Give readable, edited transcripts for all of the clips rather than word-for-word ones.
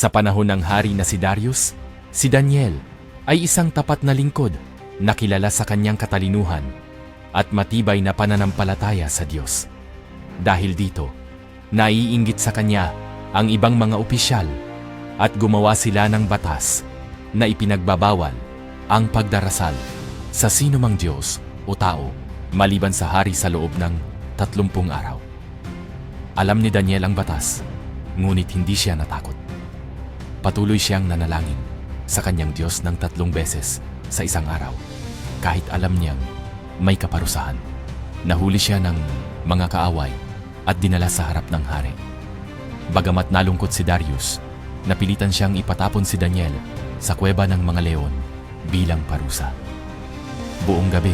Sa panahon ng hari na si Darius, si Daniel ay isang tapat na lingkod na kilala sa kanyang katalinuhan at matibay na pananampalataya sa Diyos. Dahil dito, naiinggit sa kanya ang ibang mga opisyal at gumawa sila ng batas na ipinagbabawal ang pagdarasal sa sinumang Diyos o tao maliban sa hari sa loob ng 30 araw. Alam ni Daniel ang batas, ngunit hindi siya natakot. Patuloy siyang nanalangin sa kanyang Diyos ng 3 beses sa isang araw, kahit alam niyang may kaparusahan. Nahuli siya ng mga kaaway at dinala sa harap ng hari. Bagamat nalungkot si Darius, napilitan siyang ipatapon si Daniel sa kuweba ng mga leon bilang parusa. Buong gabi,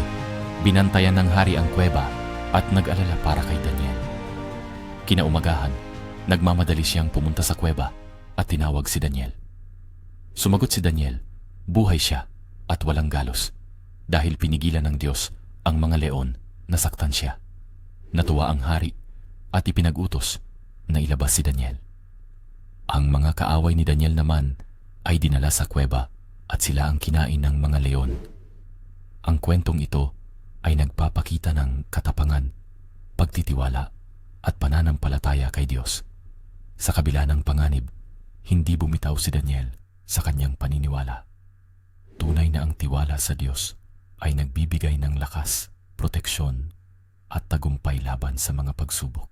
binantayan ng hari ang kuweba at nag-alala para kay Daniel. Kinaumagahan, nagmamadali siyang pumunta sa kuweba at tinawag si Daniel. Sumagot si Daniel, buhay siya at walang galos dahil pinigilan ng Diyos ang mga leon na saktan siya. Natuwa ang hari at ipinag-utos na ilabas si Daniel. Ang mga kaaway ni Daniel naman ay dinala sa kuweba at sila ang kinain ng mga leon. Ang kwentong ito ay nagpapakita ng katapangan, pagtitiwala at pananampalataya kay Diyos. Sa kabila ng panganib, hindi bumitaw si Daniel sa kanyang paniniwala. Tunay na ang tiwala sa Diyos ay nagbibigay ng lakas, proteksyon at tagumpay laban sa mga pagsubok.